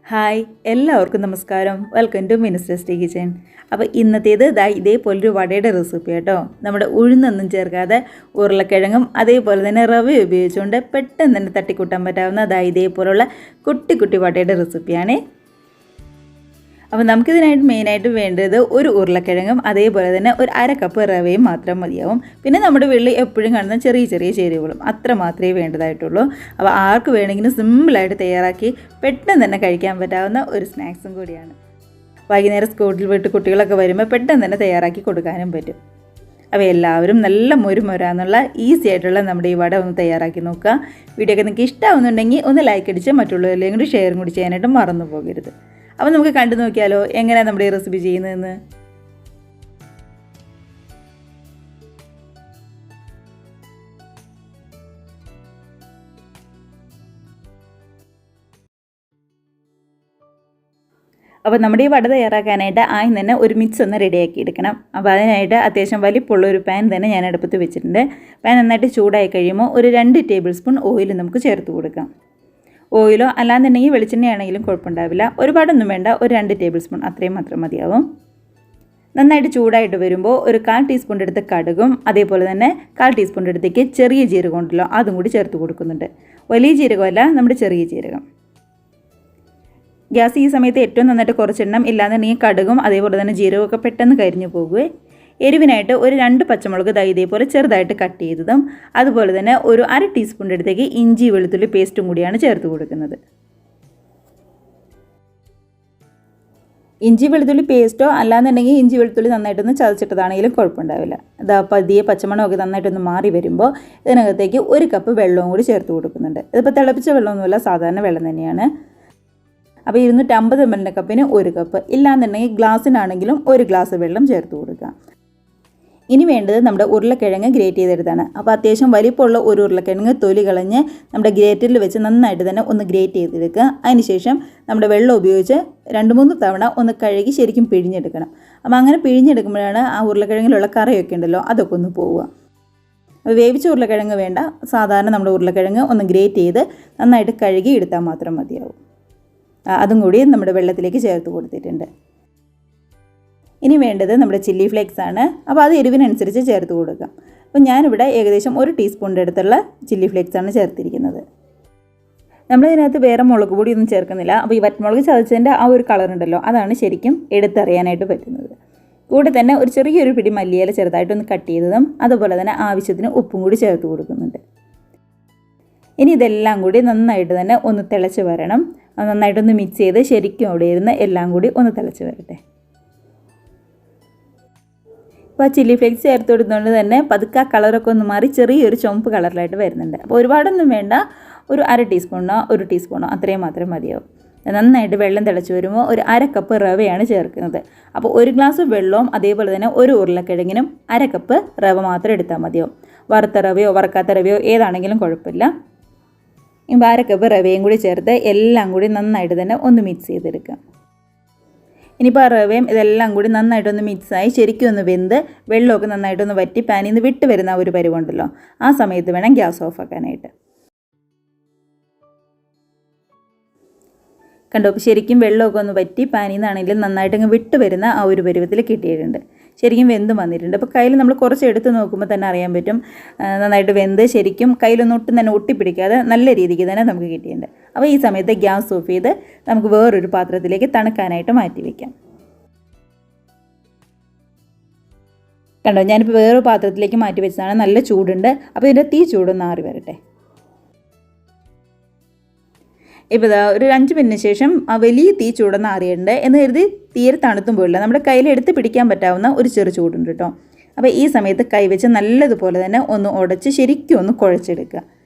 Hi എല്ലാവർക്കും നമസ്കാരം. Welcome to minister's kitchen. അപ്പോൾ ഇന്നത്തേത് ഇതേപോലൊരു വടയുടെ റെസിപ്പി കേട്ടോ. നമ്മുടെ ഉഴുന്നൊന്നും ചേർക്കാതെ ഉരുളക്കിഴങ്ങും അതേപോലെ തന്നെ റവ ഉപയോഗിച്ചുകൊണ്ട് പെട്ടെന്ന് തന്നെ തട്ടിക്കൂട്ടാൻ പറ്റാവുന്ന ഇതേപോലുള്ള കുട്ടി കുട്ടി വടയുടെ റെസിപ്പിയാണ്. അപ്പോൾ നമുക്കിതിനായിട്ട് മെയിനായിട്ട് വേണ്ടത് ഒരു ഉരുളക്കിഴങ്ങും അതേപോലെ തന്നെ ഒരു അര കപ്പ് റവയും മാത്രം മതിയാവും. പിന്നെ നമ്മുടെ വീട്ടിൽ എപ്പോഴും കാണുന്ന ചെറിയ ചെറിയ ചേരുവകളും അത്ര മാത്രമേ വേണ്ടതായിട്ടുള്ളൂ. അപ്പോൾ ആർക്ക് വേണമെങ്കിലും സിമ്പിളായിട്ട് തയ്യാറാക്കി പെട്ടെന്ന് തന്നെ കഴിക്കാൻ പറ്റാവുന്ന ഒരു സ്നാക്സും കൂടിയാണ്. വൈകുന്നേരം സ്കൂളിൽ വിട്ട് കുട്ടികളൊക്കെ വരുമ്പോൾ പെട്ടെന്ന് തന്നെ തയ്യാറാക്കി കൊടുക്കാനും പറ്റും. അപ്പോൾ എല്ലാവരും നല്ല മുരുമുരാന്നുള്ള ഈസി ആയിട്ടുള്ള നമ്മുടെ ഈ വട ഒന്ന് തയ്യാറാക്കി നോക്കുക. വീഡിയോ ഒക്കെ നിങ്ങൾക്ക് ഇഷ്ടമാവുന്നുണ്ടെങ്കിൽ ഒന്ന് ലൈക്ക് അടിച്ച് മറ്റുള്ളവരിലേക്കും കൂടി ഷെയറും കൂടി ചെയ്യാനായിട്ട് മറന്നു പോകരുത്. അപ്പോൾ നമുക്ക് കണ്ടു നോക്കിയാലോ എങ്ങനെയാണ് നമ്മുടെ ഈ റെസിപ്പി ചെയ്യുന്നതെന്ന്. അപ്പോൾ നമ്മുടെ ഈ വട തയ്യാറാക്കാനായിട്ട് ആദ്യം തന്നെ ഒരു മിക്സ് ഒന്ന് റെഡിയാക്കി എടുക്കണം. അപ്പോൾ അതിനായിട്ട് അത്യാവശ്യം വലിപ്പമുള്ള ഒരു പാൻ തന്നെ ഞാൻ അടുപ്പത്ത് വെച്ചിട്ടുണ്ട്. പാൻ നന്നായിട്ട് ചൂടായി കഴിയുമ്പോൾ ഒരു 2 ടേബിൾ സ്പൂൺ ഓയിൽ നമുക്ക് ചേർത്ത് കൊടുക്കാം. ഓയിലോ അല്ലാന്നുണ്ടെങ്കിൽ വെളിച്ചെണ്ണയാണെങ്കിലും കുഴപ്പമുണ്ടാവില്ല. ഒരുപാടൊന്നും വേണ്ട, ഒരു 2 ടേബിൾ സ്പൂൺ അത്രയും മാത്രം മതിയാവും. നന്നായിട്ട് ചൂടായിട്ട് വരുമ്പോൾ ഒരു 1/4 ടീസ്പൂൺ എടുത്ത് കടുകും അതേപോലെ തന്നെ 1/4 ടീസ്പൂൺ എടുത്തേക്ക് ചെറിയ ജീരകം ഉണ്ടല്ലോ അതും കൂടി ചേർത്ത് കൊടുക്കുന്നുണ്ട്. വലിയ ജീരകമല്ല, നമ്മുടെ ചെറിയ ജീരകം. ഗ്യാസ് ഈ സമയത്ത് ഏറ്റവും നന്നായിട്ട് കുറച്ചിടണം, ഇല്ലാന്നുണ്ടെങ്കിൽ കടുകും അതേപോലെ തന്നെ ജീരകമൊക്കെ പെട്ടെന്ന് കരിഞ്ഞു പോകുകയെ. എരിവിനായിട്ട് ഒരു 2 പച്ചമുളക് ഇതേപോലെ ചെറുതായിട്ട് കട്ട് ചെയ്തതും അതുപോലെ തന്നെ ഒരു 1/2 ടീസ്പൂൺ അടുത്തേക്ക് ഇഞ്ചി വെളുത്തുള്ളി പേസ്റ്റും കൂടിയാണ് ചേർത്ത് കൊടുക്കുന്നത്. ഇഞ്ചി വെളുത്തുള്ളി പേസ്റ്റോ അല്ലാന്നുണ്ടെങ്കിൽ ഇഞ്ചി വെളുത്തുള്ളി നന്നായിട്ടൊന്ന് ചതച്ചിട്ടതാണെങ്കിലും കുഴപ്പമുണ്ടാവില്ല. പതിയെ പച്ചമണമൊക്കെ നന്നായിട്ടൊന്ന് മാറി വരുമ്പോൾ ഇതിനകത്തേക്ക് 1 കപ്പ് വെള്ളവും കൂടി ചേർത്ത് കൊടുക്കുന്നുണ്ട്. ഇതിപ്പോൾ തിളപ്പിച്ച വെള്ളമൊന്നുമല്ല, സാധാരണ വെള്ളം തന്നെയാണ്. അപ്പോൾ 250 ml കപ്പിന് 1 കപ്പ്, ഇല്ലാന്നുണ്ടെങ്കിൽ ഗ്ലാസ്സിനാണെങ്കിലും 1 ഗ്ലാസ് വെള്ളം ചേർത്ത് കൊടുക്കുക. ഇനി വേണ്ടത് നമ്മുടെ ഉരുളക്കിഴങ്ങ് ഗ്രേറ്റ് ചെയ്തെടുത്താണ്. അപ്പോൾ അത്യാവശ്യം വലിപ്പമുള്ള ഒരു ഉരുളക്കിഴങ്ങ് തൊലി കളഞ്ഞ് നമ്മുടെ ഗ്രേറ്ററിൽ വെച്ച് നന്നായിട്ട് തന്നെ ഒന്ന് ഗ്രേറ്റ് ചെയ്തെടുക്കുക. അതിനുശേഷം നമ്മുടെ വെള്ളം ഉപയോഗിച്ച് 2-3 തവണ ഒന്ന് കഴുകി ശരിക്കും പിഴിഞ്ഞെടുക്കണം. അപ്പോൾ അങ്ങനെ പിഴിഞ്ഞെടുക്കുമ്പോഴാണ് ആ ഉരുളക്കിഴങ്ങിലുള്ള കറയൊക്കെ ഉണ്ടല്ലോ അതൊക്കെ ഒന്ന് പോവുക. അപ്പോൾ വേവിച്ച ഉരുളക്കിഴങ്ങ് വേണ്ട, സാധാരണ നമ്മുടെ ഉരുളക്കിഴങ്ങ് ഒന്ന് ഗ്രേറ്റ് ചെയ്ത് നന്നായിട്ട് കഴുകി എടുത്താൽ മാത്രം മതിയാവും. അതും കൂടി നമ്മുടെ വെള്ളത്തിലേക്ക് ചേർത്ത് കൊടുത്തിട്ടുണ്ട്. ഇനി വേണ്ടത് നമ്മുടെ ചില്ലി ഫ്ലേക്സ് ആണ്. അപ്പോൾ അത് എരിവിനനുസരിച്ച് ചേർത്ത് കൊടുക്കാം. അപ്പോൾ ഞാനിവിടെ ഏകദേശം 1 ടീസ്പൂണിൻ്റെ അടുത്തുള്ള ചില്ലി ഫ്ലേക്സ് ആണ് ചേർത്തിരിക്കുന്നത്. നമ്മളിതിനകത്ത് വേറെ മുളക് പൊടിയൊന്നും ചേർക്കുന്നില്ല. അപ്പോൾ ഈ വറ്റമുളക് ചതച്ചതിൻ്റെ ആ ഒരു കളറുണ്ടല്ലോ അതാണ് ശരിക്കും എടുത്തറിയാനായിട്ട് പറ്റുന്നത്. കൂടെ തന്നെ ഒരു ചെറിയൊരു പിടി മല്ലിയില ചെറുതായിട്ടൊന്ന് കട്ട് ചെയ്തതും അതുപോലെ തന്നെ ആവശ്യത്തിന് ഉപ്പും കൂടി ചേർത്ത് കൊടുക്കുന്നുണ്ട്. ഇനി ഇതെല്ലാം കൂടി നന്നായിട്ട് തന്നെ ഒന്ന് തിളച്ച് വരണം. നന്നായിട്ടൊന്ന് മിക്സ് ചെയ്ത് ശരിക്കും അവിടെ ഇരുന്ന് എല്ലാം കൂടി ഒന്ന് തിളച്ച് വരട്ടെ. അപ്പോൾ ആ ചില്ലി ഫ്ലേക്സ് ചേർത്ത് കൊടുത്തുകൊണ്ട് തന്നെ പതുക്കെ ആ കളറൊക്കെ ഒന്ന് മാറി ചെറിയൊരു ചുവപ്പ് കളറിലായിട്ട് വരുന്നുണ്ട്. അപ്പോൾ ഒരുപാടൊന്നും വേണ്ട, ഒരു 1/2 ടീസ്പൂണോ 1 ടീസ്പൂണോ അത്രയും മാത്രം മതിയാവും. നന്നായിട്ട് വെള്ളം തിളച്ച് വരുമ്പോൾ ഒരു 1/2 കപ്പ് റവയാണ് ചേർക്കുന്നത്. അപ്പോൾ 1 ഗ്ലാസ് വെള്ളവും അതേപോലെ തന്നെ ഒരു ഉരുളക്കിഴങ്ങിനും 1/2 കപ്പ് റവ മാത്രം എടുത്താൽ മതിയാവും. വറുത്ത റവയോ വറുക്കാത്ത റവയോ ഏതാണെങ്കിലും കുഴപ്പമില്ല. ഈ 1/2 കപ്പ് റവയും കൂടി ചേർത്ത് എല്ലാം കൂടി നന്നായിട്ട് തന്നെ ഒന്ന് മിക്സ് ചെയ്തെടുക്കുക. ഇനിയിപ്പോൾ ആ റവയും ഇതെല്ലാം കൂടി നന്നായിട്ടൊന്ന് മിക്സായി ശരിക്കും ഒന്ന് വെന്ത് വെള്ളമൊക്കെ നന്നായിട്ടൊന്ന് വറ്റി പാനിൽ നിന്ന് വിട്ട് വരുന്ന ഒരു പരുവുണ്ടല്ലോ ആ സമയത്ത് വേണം ഗ്യാസ് ഓഫ് ആക്കാനായിട്ട്. കണ്ടോ, ശരിക്കും വെള്ളമൊക്കെ ഒന്ന് വറ്റി പാനിൽ നിന്നാണെങ്കിലും നന്നായിട്ടങ്ങ് വിട്ട് വരുന്ന ആ ഒരു പരുവത്തിൽ കിട്ടിയിട്ടുണ്ട്. ശരിക്കും വെന്തും വന്നിട്ടുണ്ട്. അപ്പോൾ കയ്യിൽ നമ്മൾ കുറച്ച് എടുത്ത് നോക്കുമ്പോൾ തന്നെ അറിയാൻ പറ്റും നന്നായിട്ട് വെന്ത് ശരിക്കും കയ്യിലൊന്നും ഒട്ടും തന്നെ ഒട്ടിപ്പിടിക്കാതെ നല്ല രീതിക്ക് തന്നെ നമുക്ക് കിട്ടിയിട്ടുണ്ട്. അപ്പോൾ ഈ സമയത്ത് ഗ്യാസ് ഓഫ് ചെയ്ത് നമുക്ക് വേറൊരു പാത്രത്തിലേക്ക് തണുക്കാനായിട്ട് മാറ്റി വയ്ക്കാം. കണ്ടോ, ഞാനിപ്പോൾ വേറൊരു പാത്രത്തിലേക്ക് മാറ്റി വെച്ചതാണ്. നല്ല ചൂടുണ്ട്. അപ്പോൾ ഇതിൻ്റെ തീ ചൂടൊന്ന് ആറി വരട്ടെ. ഇപ്പോൾ ഒരു 5 മിനിറ്റിന് ശേഷം ആ വലിയ തീ ചൂടൊന്ന് ആറിയിട്ടുണ്ട്. എന്ന് കരുതി തീരെ തണുത്തും പോയില്ല, നമ്മുടെ കയ്യിൽ എടുത്ത് പിടിക്കാൻ പറ്റാവുന്ന ഒരു ചെറു ചൂടുണ്ട് കേട്ടോ. അപ്പോൾ ഈ സമയത്ത് കൈ വെച്ച് നല്ലതുപോലെ തന്നെ ഒന്ന് ഉടച്ച് ശരിക്കും ഒന്ന് കുഴച്ചെടുക്കുക.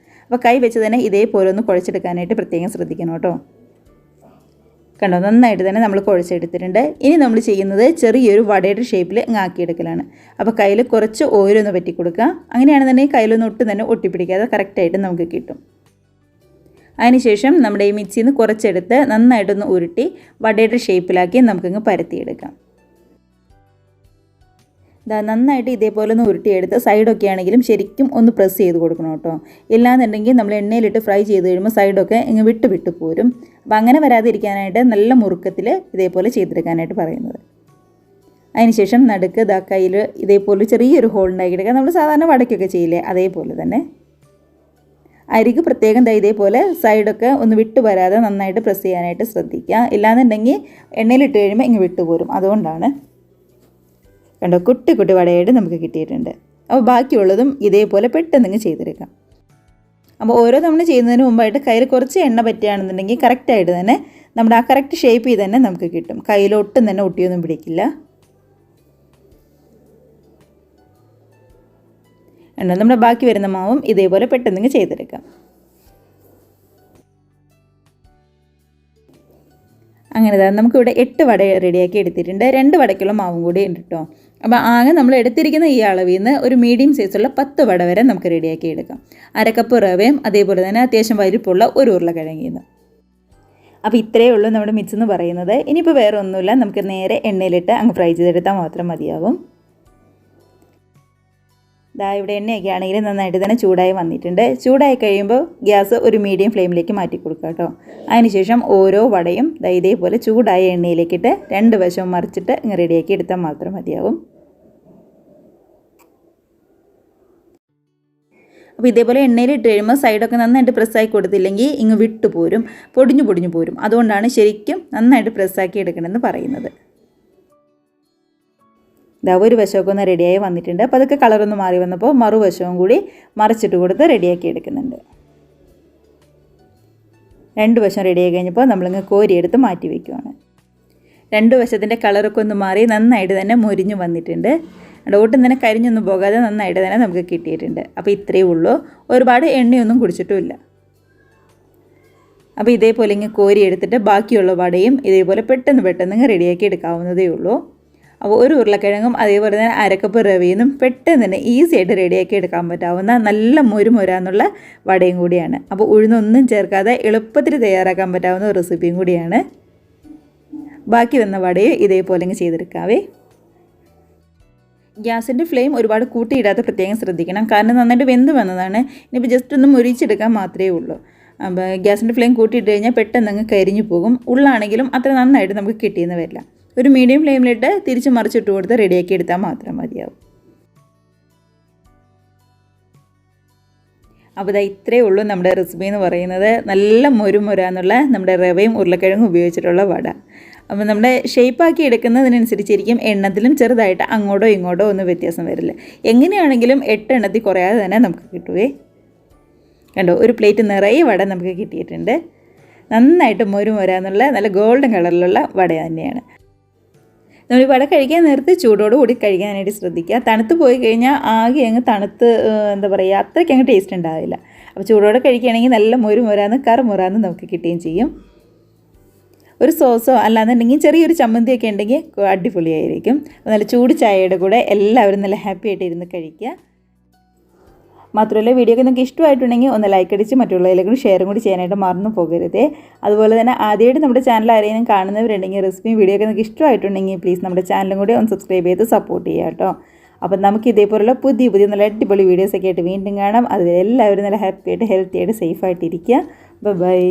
അപ്പോൾ കൈ വെച്ച് തന്നെ ഇതേപോലെ ഒന്ന് കുഴച്ചെടുക്കാനായിട്ട് പ്രത്യേകം ശ്രദ്ധിക്കണം കേട്ടോ. കണ്ടോ, നന്നായിട്ട് തന്നെ നമ്മൾ കുഴച്ചെടുത്തിട്ടുണ്ട്. ഇനി നമ്മൾ ചെയ്യുന്നത് ചെറിയൊരു വടയുടെ ഷേപ്പിൽ ആക്കിയെടുക്കലാണ്. അപ്പോൾ കയ്യിൽ കുറച്ച് ഓയിലൊന്ന് പറ്റി കൊടുക്കുക. അങ്ങനെയാണെന്നുണ്ടെങ്കിൽ കയ്യിലൊന്നും ഒട്ടും തന്നെ ഒട്ടിപ്പിടിക്കാതെ കറക്റ്റായിട്ട് നമുക്ക് കിട്ടും. അതിനുശേഷം നമ്മുടെ ഈ മിക്സിയിൽ നിന്ന് കുറച്ചെടുത്ത് നന്നായിട്ടൊന്ന് ഉരുട്ടി വടയുടെ ഷേപ്പിലാക്കി നമുക്കങ്ങ് പരത്തിയെടുക്കാം. നന്നായിട്ട് ഇതേപോലെ ഒന്ന് ഉരുട്ടിയെടുത്ത് സൈഡൊക്കെ ആണെങ്കിലും ശരിക്കും ഒന്ന് പ്രസ് ചെയ്ത് കൊടുക്കണം കേട്ടോ. ഇല്ലാന്നുണ്ടെങ്കിൽ നമ്മൾ എണ്ണയിലിട്ട് ഫ്രൈ ചെയ്ത് കഴിയുമ്പോൾ സൈഡൊക്കെ ഇങ്ങ് വിട്ട് പോരും. അപ്പോൾ അങ്ങനെ വരാതിരിക്കാനായിട്ട് നല്ല മുറുക്കത്തിൽ ഇതേപോലെ ചെയ്തെടുക്കാനായിട്ട് പറയുന്നത്. അതിനുശേഷം നടുക്ക് കയ്യിൽ ഇതേപോലെ ചെറിയൊരു ഹോൾ ഉണ്ടാക്കിയെടുക്കുക. നമ്മൾ സാധാരണ വടക്കൊക്കെ ചെയ്യില്ലേ, അതേപോലെ തന്നെ അരിക്ക് പ്രത്യേകം ഇതേപോലെ സൈഡൊക്കെ ഒന്ന് വിട്ട് വരാതെ നന്നായിട്ട് പ്രസ് ചെയ്യാനായിട്ട് ശ്രദ്ധിക്കുക. ഇല്ലാന്നുണ്ടെങ്കിൽ എണ്ണയിലിട്ട് കഴിയുമ്പോൾ ഇങ്ങ് വിട്ടുപോരും. അതുകൊണ്ടാണ്. കണ്ടോ, കുട്ടി വടയായിട്ട് നമുക്ക് കിട്ടിയിട്ടുണ്ട്. അപ്പോൾ ബാക്കിയുള്ളതും ഇതേപോലെ പെട്ടെന്ന് ചെയ്തെടുക്കാം. അപ്പോൾ ഓരോ തവണ ചെയ്യുന്നതിന് മുമ്പായിട്ട് കയ്യിൽ കുറച്ച് എണ്ണ പറ്റുകയാണെന്നുണ്ടെങ്കിൽ കറക്റ്റായിട്ട് തന്നെ നമ്മുടെ ആ കറക്റ്റ് ഷേപ്പിൽ തന്നെ നമുക്ക് കിട്ടും. കയ്യിലൊട്ടും തന്നെ ഒട്ടിയൊന്നും പിടിക്കില്ല. കണ്ടോ, നമ്മുടെ ബാക്കി വരുന്ന മാവും ഇതേപോലെ പെട്ടെന്ന് ചെയ്തെടുക്കാം. അങ്ങനെ നമുക്കിവിടെ 8 വട റെഡിയാക്കി എടുത്തിട്ടുണ്ട്. 2 വടയ്ക്കുള്ള മാവും കൂടി ഉണ്ട് കേട്ടോ. അപ്പോൾ ആകെ നമ്മൾ എടുത്തിരിക്കുന്ന ഈ അളവിൽ നിന്ന് ഒരു മീഡിയം സൈസുള്ള 10 വട വരെ നമുക്ക് റെഡിയാക്കി എടുക്കാം. 1/2 കപ്പ് റവയും അതേപോലെ തന്നെ അത്യാവശ്യം വലിപ്പമുള്ള ഒരു ഉരുളക്കിഴങ്ങിന്ന്. അപ്പോൾ ഇത്രയേ ഉള്ളൂ നമ്മുടെ മിക്സ് എന്ന് പറയുന്നത്. ഇനിയിപ്പോൾ വേറെ ഒന്നുമില്ല, നമുക്ക് നേരെ എണ്ണയിലിട്ട് അങ്ങ് ഫ്രൈ ചെയ്തെടുത്താൽ മാത്രം മതിയാവും. ഇവിടെ എണ്ണയൊക്കെ ആണെങ്കിൽ നന്നായിട്ട് തന്നെ ചൂടായി വന്നിട്ടുണ്ട്. ചൂടായി കഴിയുമ്പോൾ ഗ്യാസ് ഒരു മീഡിയം ഫ്ലെയിമിലേക്ക് മാറ്റി കൊടുക്കുക കേട്ടോ. അതിനുശേഷം ഓരോ വടയും ഇതേപോലെ ചൂടായ എണ്ണയിലേക്കിട്ട് 2 വശവും മറിച്ചിട്ട് ഇങ്ങ് റെഡിയാക്കി എടുത്താൽ മാത്രം മതിയാവും. അപ്പോൾ ഇതേപോലെ എണ്ണയിലിട്ട് കഴിയുമ്പോൾ സൈഡൊക്കെ നന്നായിട്ട് പ്രസ്സാക്കി കൊടുത്തില്ലെങ്കിൽ ഇങ്ങ് വിട്ടുപോരും, പൊടിഞ്ഞു പോരും. അതുകൊണ്ടാണ് ശരിക്കും നന്നായിട്ട് പ്രസ്സാക്കി എടുക്കണമെന്ന് പറയുന്നത്. ഒരു വശമൊക്കെ ഒന്ന് റെഡിയായി വന്നിട്ടുണ്ട്. അപ്പോൾ അതൊക്കെ കളറൊന്ന് മാറി വന്നപ്പോൾ മറുവശവും കൂടി മറിച്ചിട്ട് കൊടുത്ത് റെഡിയാക്കി എടുക്കുന്നുണ്ട്. 2 വശം റെഡിയായി കഴിഞ്ഞപ്പോൾ നമ്മളിങ്ങ് കോരിയെടുത്ത് മാറ്റി വയ്ക്കുവാണ്. 2 വശത്തിൻ്റെ കളറൊക്കെ ഒന്ന് മാറി നന്നായിട്ട് തന്നെ മൊരിഞ്ഞ് വന്നിട്ടുണ്ട്. ഒട്ടും തന്നെ കരിഞ്ഞൊന്നും പോകാതെ നന്നായിട്ട് തന്നെ നമുക്ക് കിട്ടിയിട്ടുണ്ട്. അപ്പോൾ ഇത്രയേ ഉള്ളൂ, ഒരുപാട് എണ്ണയൊന്നും കുടിച്ചിട്ടുമില്ല. അപ്പോൾ ഇതേപോലെ ഇങ്ങ് കോരിയെടുത്തിട്ട് ബാക്കിയുള്ള വടയും ഇതേപോലെ പെട്ടെന്ന് റെഡിയാക്കി എടുക്കാവുന്നതേ ഉള്ളൂ. അപ്പോൾ ഒരു ഉരുളക്കിഴങ്ങും അതേപോലെ തന്നെ 1/2 കപ്പ് റവയും പെട്ടെന്ന് തന്നെ ഈസി ആയിട്ട് റെഡിയാക്കി എടുക്കാൻ പറ്റാവുന്ന നല്ല മൊരാന്നുള്ള വടയും കൂടിയാണ്. അപ്പോൾ ഉഴുന്നൊന്നും ചേർക്കാതെ എളുപ്പത്തിൽ തയ്യാറാക്കാൻ പറ്റാവുന്ന ഒരു റെസിപ്പിയും കൂടിയാണ്. ബാക്കി വന്ന വടയും ഇതേപോലെ ചെയ്തെടുക്കാവേ. ഗ്യാസിൻ്റെ ഫ്ലെയിം ഒരുപാട് കൂട്ടിയിടാതെ പ്രത്യേകം ശ്രദ്ധിക്കണം, കാരണം നന്നായിട്ട് വെന്ത് വന്നതാണ്. ഇനിയിപ്പോൾ ജസ്റ്റ് ഒന്ന് മുരിച്ചെടുക്കാൻ മാത്രമേ ഉള്ളൂ. അപ്പോൾ ഗ്യാസിൻ്റെ ഫ്ലെയിം കൂട്ടിയിട്ട് കഴിഞ്ഞാൽ പെട്ടെന്ന് കരിഞ്ഞു പോകും. ഉള്ളാണെങ്കിലും അത്ര നന്നായിട്ട് നമുക്ക് കിട്ടിയെന്ന് വരില്ല. ഒരു മീഡിയം ഫ്ലെയിമിലിട്ട് തിരിച്ച് മറിച്ചിട്ട് കൊടുത്ത് റെഡിയാക്കി എടുത്താൽ മാത്രം മതിയാവും. അപ്പോൾ ഇത്രയേ ഉള്ളൂ നമ്മുടെ റെസിപ്പി എന്ന് പറയുന്നത്. നല്ല മൊരാന്നുള്ള നമ്മുടെ റവയും ഉരുളക്കിഴങ്ങും ഉപയോഗിച്ചിട്ടുള്ള വട. അപ്പോൾ നമ്മുടെ ഷേപ്പാക്കി എടുക്കുന്നതിനനുസരിച്ചിരിക്കും എണ്ണത്തിലും ചെറുതായിട്ട് അങ്ങോട്ടോ ഇങ്ങോട്ടോ ഒന്നും വ്യത്യാസം വരില്ല. എങ്ങനെയാണെങ്കിലും 8 എണ്ണത്തിൽ കുറയാതെ തന്നെ നമുക്ക് കിട്ടുവേ. കണ്ടോ, ഒരു പ്ലേറ്റ് നിറയെ വട നമുക്ക് കിട്ടിയിട്ടുണ്ട്. നന്നായിട്ട് മൊരാന്നുള്ള നല്ല ഗോൾഡൻ കളറിലുള്ള വട തന്നെയാണ്. നമ്മൾ ഈ വട കഴിക്കാൻ നേരത്തെ ചൂടോടുകൂടി കഴിക്കാനായിട്ട് ശ്രദ്ധിക്കുക. തണുത്ത് പോയി കഴിഞ്ഞാൽ ആകെ അങ്ങ് തണുത്ത് അത്രയ്ക്ക് അങ്ങ് ടേസ്റ്റ് ഉണ്ടാവില്ല. അപ്പോൾ ചൂടോടെ കഴിക്കുകയാണെങ്കിൽ നല്ല കറുമുറാന്ന് നമുക്ക് കിട്ടുകയും ചെയ്യും. ഒരു സോസോ അല്ലാന്നുണ്ടെങ്കിൽ ചെറിയൊരു ചമ്മന്തിയൊക്കെ ഉണ്ടെങ്കിൽ അടിപൊളിയായിരിക്കും. നല്ല ചൂട് ചായയുടെ കൂടെ എല്ലാവരും നല്ല ഹാപ്പി ആയിട്ട് ഇരുന്ന് കഴിക്കുക. മാത്രമല്ല വീഡിയോ ഒക്കെ നിങ്ങൾക്ക് ഇഷ്ടമായിട്ടുണ്ടെങ്കിൽ ഒന്ന് ലൈക്ക് അടിച്ച് മറ്റുള്ളവരിലേക്കും ഷെയറും കൂടി ചെയ്യാനായിട്ട് മറന്നു പോകരുത്. അതുപോലെ തന്നെ ആദ്യമായിട്ട് നമ്മുടെ ചാനൽ ആരെയും കാണുന്നവരുണ്ടെങ്കിൽ റെസിപ്പിയും വീഡിയോ ഒക്കെ നിങ്ങൾക്ക് ഇഷ്ടമായിട്ടുണ്ടെങ്കിൽ പ്ലീസ് നമ്മുടെ ചാനലും കൂടി ഒന്ന് സബ്സ്ക്രൈബ് ചെയ്ത് സപ്പോർട്ട് ചെയ്യുക കേട്ടോ. അപ്പം നമുക്ക് ഇതേപോലുള്ള പുതിയ നല്ല അടിപൊളി വീഡിയോസൊക്കെ ആയിട്ട് വീണ്ടും കാണാം. അതുവരെ എല്ലാവരും നല്ല ഹാപ്പി ആയിട്ട് ഹെൽത്തി ആയിട്ട് സേഫ് ആയിട്ടിരിക്കുക. ബൈ.